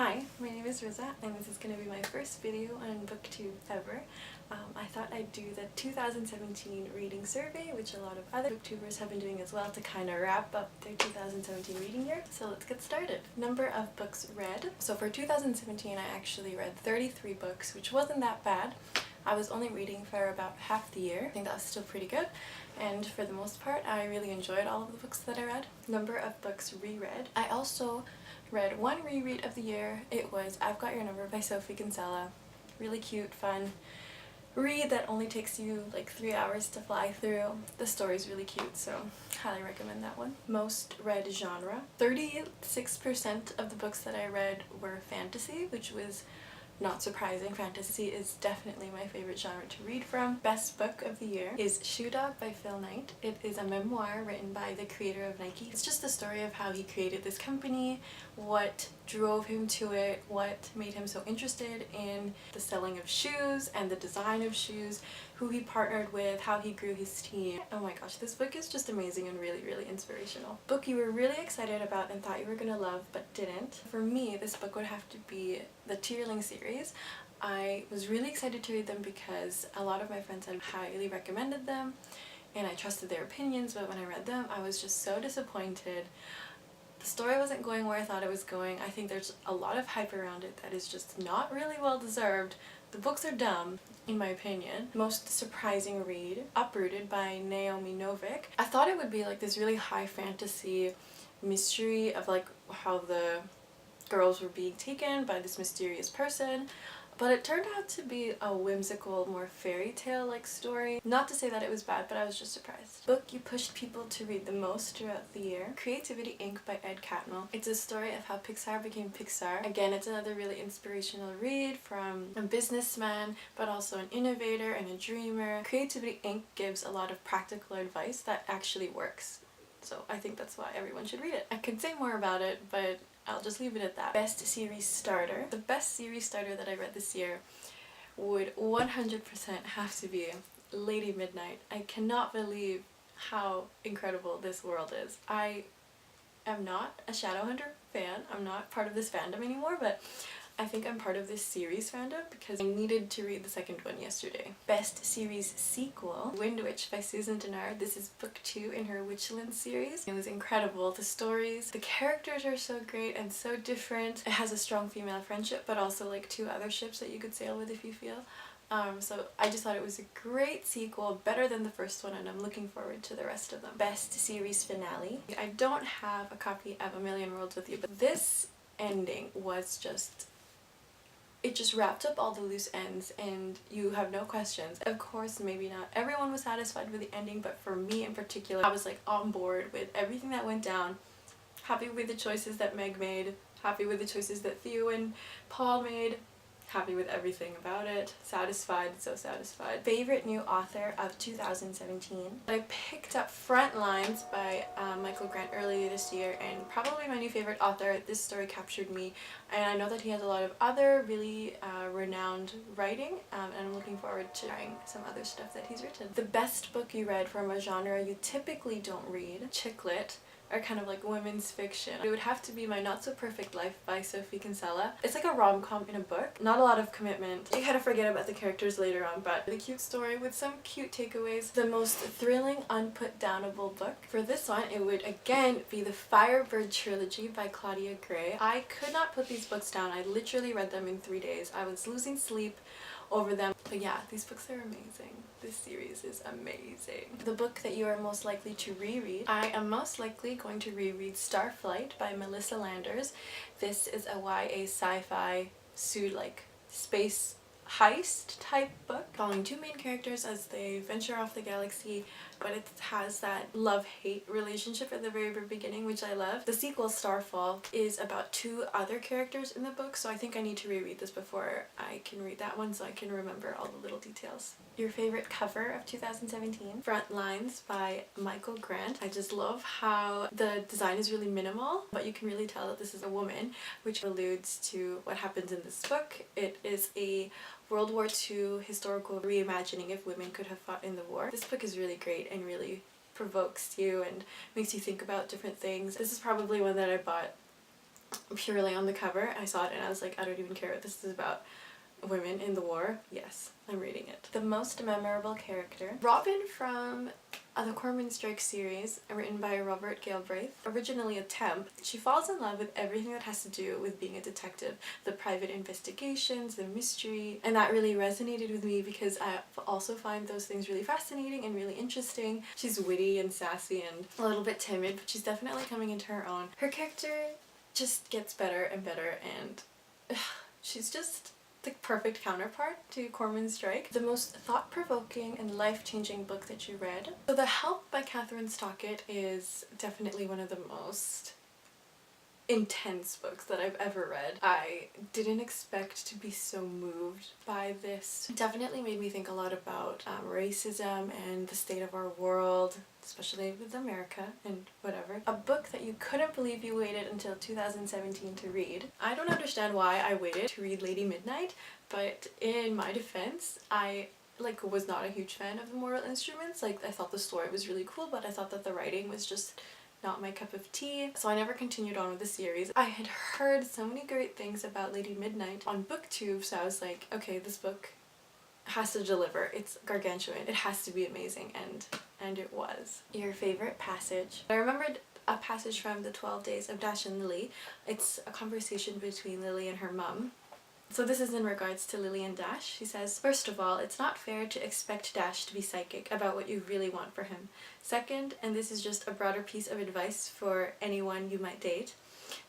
Hi, my name is Riza and this is going to be my first video on Booktube ever. I thought I'd do the 2017 reading survey, which a lot of other booktubers have been doing as well, to kind of wrap up their 2017 reading year. So let's get started. Number of books read. So for 2017 I actually read 33 books, which wasn't that bad. I was only reading for about half the year. I think that was still pretty good. And for the most part, I really enjoyed all of the books that I read. Number of books reread. I also read one reread of the year. It was I've Got Your Number by Sophie Kinsella. Really cute, fun read that only takes you like 3 hours to fly through. The story's really cute, so highly recommend that one. Most read genre. 36% of the books that I read were fantasy, which was not surprising. Fantasy is definitely my favorite genre to read from. Best book of the year is Shoe Dog by Phil Knight. It is a memoir written by the creator of Nike. It's just the story of how he created this company, what drove him to it, what made him so interested in the selling of shoes and the design of shoes, who he partnered with, how he grew his team. Oh my gosh, this book is just amazing and really inspirational. Book you were really excited about and thought you were gonna love but didn't. For me, this book would have to be the Tearling series. I was really excited to read them because a lot of my friends had highly recommended them and I trusted their opinions, but when I read them I was just so disappointed. The story wasn't going where I thought it was going. I think there's a lot of hype around it that is just not really well deserved. The books are dumb, in my opinion. Most surprising read, Uprooted by Naomi Novik. I thought it would be like this really high fantasy mystery of like how the girls were being taken by this mysterious person, but it turned out to be a whimsical, more fairy tale like story. Not to say that it was bad, but I was just surprised. Book you pushed people to read the most throughout the year. Creativity Inc. by Ed Catmull. It's a story of how Pixar became Pixar. Again, it's another really inspirational read from a businessman, but also an innovator and a dreamer. Creativity Inc. gives a lot of practical advice that actually works. So I think that's why everyone should read it. I could say more about it, but I'll just leave it at that. Best series starter. The best series starter that I read this year would 100% have to be Lady Midnight. I cannot believe how incredible this world is. I am not a Shadowhunter fan. I'm not part of this fandom anymore, but I think I'm part of this series fandom because I needed to read the second one yesterday. Best series sequel, Wind Witch by Susan Dennard. This is book 2 in her Witchland series. It was incredible. The stories, the characters are so great and so different. It has a strong female friendship, but also like 2 other ships that you could sail with if you feel. So I just thought it was a great sequel, better than the first one, and I'm looking forward to the rest of them. Best series finale. I don't have a copy of A Million Worlds with You, but this ending was just... it just wrapped up all the loose ends and you have no questions. Of course, maybe not everyone was satisfied with the ending, but for me in particular, I was like on board with everything that went down. Happy with the choices that Meg made, happy with the choices that Theo and Paul made, happy with everything about it. Satisfied, so satisfied. Favorite new author of 2017. I picked up Frontlines by Michael Grant earlier this year, and probably my new favorite author. This story captured me, and I know that he has a lot of other really renowned writing, and I'm looking forward to trying some other stuff that he's written. The best book you read from a genre you typically don't read. Chick lit, or kind of like women's fiction. It would have to be My Not So Perfect Life by Sophie Kinsella. It's like a rom-com in a book. Not a lot of commitment. You kind of forget about the characters later on, but a cute story with some cute takeaways. The most thrilling, unput-downable book. For this one, it would again be the Firebird trilogy by Claudia Gray. I could not put these books down. I literally read them in 3 days. I was losing sleep over them. But yeah, these books are amazing. This series is amazing. The book that you are most likely to reread. I am most likely going to reread Starflight by Melissa Landers. This is a YA sci-fi like space heist type book following 2 main characters as they venture off the galaxy, but it has that love-hate relationship at the very beginning, which I love. The sequel, Starfall, is about 2 other characters in the book, so I think I need to reread this before I can read that one so I can remember all the little details. Your favorite cover of 2017? Frontlines by Michael Grant. I just love how the design is really minimal, but you can really tell that this is a woman, which alludes to what happens in this book. It is a World War II historical reimagining of women could have fought in the war. This book is really great and really provokes you and makes you think about different things. This is probably one that I bought purely on the cover. I saw it and I was like, I don't even care what this is about. Women in the war. Yes, I'm reading it. The most memorable character. Robin from the Cormoran Strike series, written by Robert Galbraith, originally a temp. She falls in love with everything that has to do with being a detective. The private investigations, the mystery, and that really resonated with me because I also find those things really fascinating and really interesting. She's witty and sassy and a little bit timid, but she's definitely coming into her own. Her character just gets better and better, and she's just the perfect counterpart to Cormoran Strike. The most thought-provoking and life-changing book that you read. So The Help by Catherine Stockett is definitely one of the most intense books that I've ever read. I didn't expect to be so moved by this. It definitely made me think a lot about racism and the state of our world, especially with America and whatever. A book that you couldn't believe you waited until 2017 to read. I don't understand why I waited to read Lady Midnight, but in my defense, I was not a huge fan of the Mortal Instruments. I thought the story was really cool, but I thought that the writing was just not my cup of tea, so I never continued on with the series. I had heard so many great things about Lady Midnight on Booktube, so I was like, okay, this book has to deliver. It's gargantuan. It has to be amazing, and it was. Your favorite passage? I remembered a passage from The 12 Days of Dash and Lily. It's a conversation between Lily and her mum. So this is in regards to Lily and Dash. She says, "First of all, it's not fair to expect Dash to be psychic about what you really want for him. Second, and this is just a broader piece of advice for anyone you might date,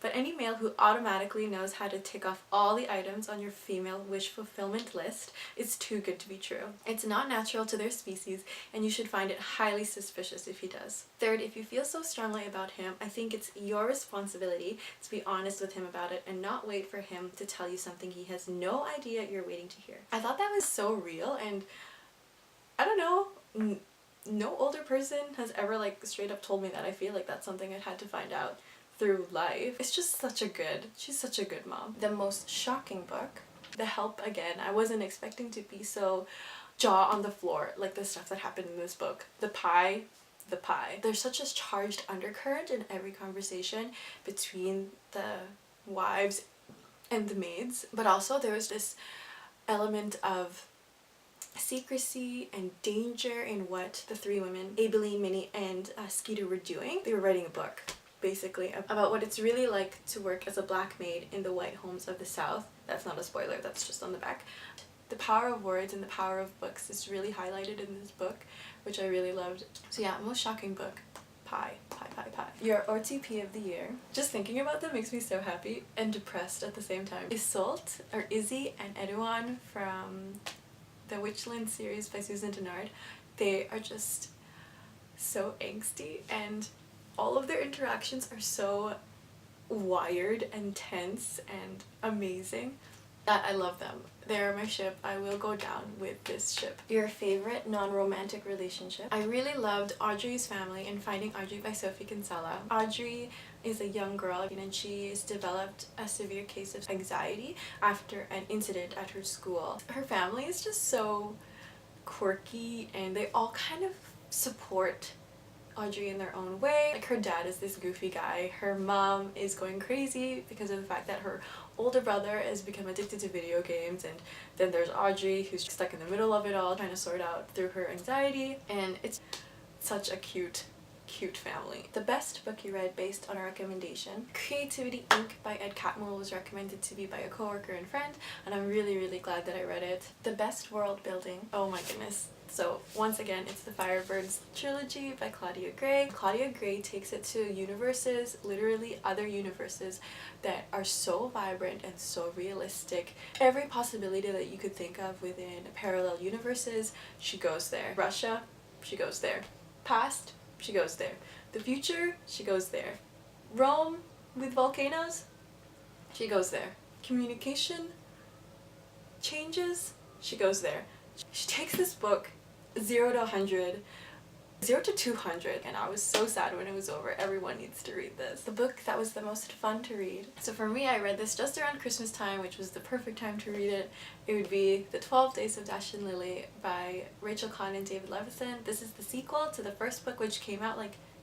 but any male who automatically knows how to tick off all the items on your female wish fulfillment list is too good to be true. It's not natural to their species, and you should find it highly suspicious if he does. Third, if you feel so strongly about him, I think it's your responsibility to be honest with him about it and not wait for him to tell you something he has no idea you're waiting to hear." I thought that was so real, and I don't know, no older person has ever straight up told me that. I feel like that's something I'd had to find out through life. It's just she's such a good mom. The most shocking book, The Help again. I wasn't expecting to be so jaw on the floor like the stuff that happened in this book. The pie. There's such a charged undercurrent in every conversation between the wives and the maids, but also there was this element of secrecy and danger in what the three women, Aibileen, Minnie, and Skeeter, were doing. They were writing a book, basically, about what it's really like to work as a black maid in the white homes of the South. That's not a spoiler, that's just on the back. The power of words and the power of books is really highlighted in this book, which I really loved. So yeah, most shocking book, pie. Your RTP of the year. Just thinking about them makes me so happy and depressed at the same time. Izzy and Edouan from the Witchland series by Susan Dennard. They are just so angsty, and all of their interactions are so wired and tense and amazing that I love them. They're my ship. I will go down with this ship. Your favorite non-romantic relationship? I really loved Audrey's family in Finding Audrey by Sophie Kinsella. Audrey is a young girl, and she's developed a severe case of anxiety after an incident at her school. Her family is just so quirky, and they all kind of support Audrey in their own way. Her dad is this goofy guy. Her mom is going crazy because of the fact that her older brother has become addicted to video games, and then there's Audrey, who's stuck in the middle of it all, trying to sort out through her anxiety, and it's such a cute family. The best book you read based on a recommendation. Creativity Inc. by Ed Catmull was recommended to me by a coworker and friend, and I'm really glad that I read it. The best world building. Oh my goodness. So once again, it's the Firebirds trilogy by Claudia Gray. Claudia Gray takes it to universes, literally other universes, that are so vibrant and so realistic. Every possibility that you could think of within parallel universes, she goes there. Russia, she goes there. Past, she goes there. The future, she goes there. Rome with volcanoes, she goes there. Communication changes, she goes there. She takes this book 0 to 100, 0 to 200, and I was so sad when it was over. Everyone needs to read this. The book that was the most fun to read. So for me, I read this just around Christmas time, which was the perfect time to read it. It would be The 12 Days of Dash and Lily by Rachel Kahn and David Levison. This is the sequel to the first book, which came out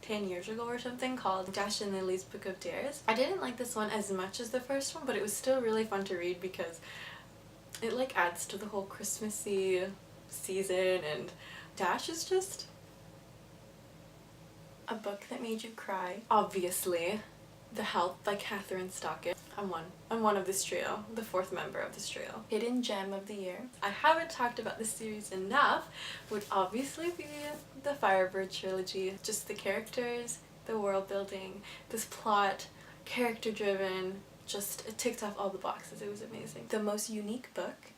10 years ago or something called Dash and Lily's Book of Dares. I didn't like this one as much as the first one, but it was still really fun to read because it like adds to the whole Christmassy season, and Dash is just a book that made you cry. Obviously, The Help by Catherine Stockett. I'm one of this trio, the fourth member of this trio. Hidden Gem of the Year. I haven't talked about this series enough, would obviously be the Firebird trilogy. Just the characters, the world building, this plot, character driven, just it ticked off all the boxes. It was amazing. The most unique book.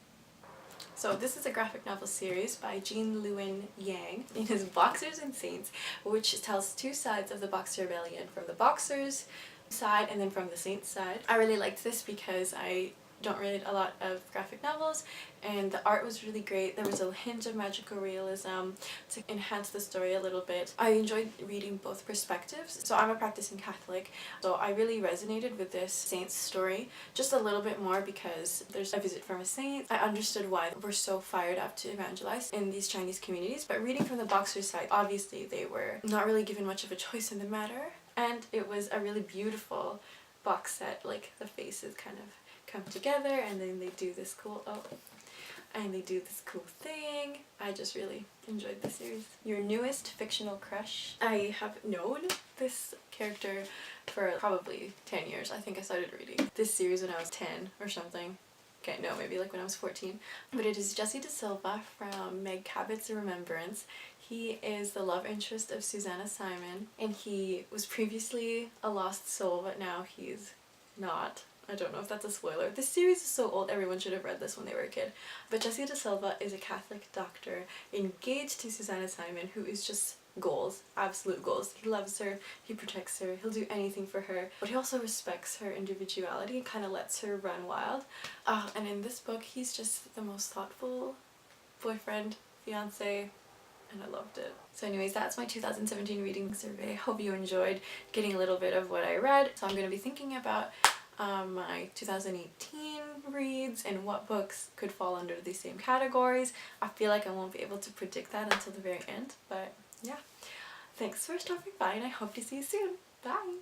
So this is a graphic novel series by Jean Lewin Yang. It is Boxers and Saints, which tells two sides of the Boxer Rebellion, from the Boxers side and then from the Saints side. I really liked this because I don't read a lot of graphic novels, and the art was really great. There was a hint of magical realism to enhance the story a little bit. I enjoyed reading both perspectives. So I'm a practicing Catholic, so I really resonated with this saint's story just a little bit more because there's a visit from a saint. I understood why we're so fired up to evangelize in these Chinese communities, but reading from the Boxer side, obviously they were not really given much of a choice in the matter, and it was a really beautiful box set. Like the faces kind of come together and then they do this cool thing. I just really enjoyed the series. Your newest fictional crush. I have known this character for probably 10 years. I think I started reading this series when I was 10 or something. Okay, no, maybe like when I was 14. But it is Jesse De Silva from Meg Cabot's Remembrance. He is the love interest of Susanna Simon, and he was previously a lost soul, but now he's not. I don't know if that's a spoiler. This series is so old, everyone should have read this when they were a kid. But Jesse De Silva is a Catholic doctor engaged to Susanna Simon, who is just goals, absolute goals. He loves her, he protects her, he'll do anything for her, but he also respects her individuality and kind of lets her run wild. And in this book, he's just the most thoughtful boyfriend, fiance, and I loved it. So anyways, that's my 2017 reading survey. Hope you enjoyed getting a little bit of what I read. So I'm going to be thinking about my 2018 reads and what books could fall under these same categories. I feel like I won't be able to predict that until the very end, but yeah. Thanks for stopping by, and I hope to see you soon. Bye!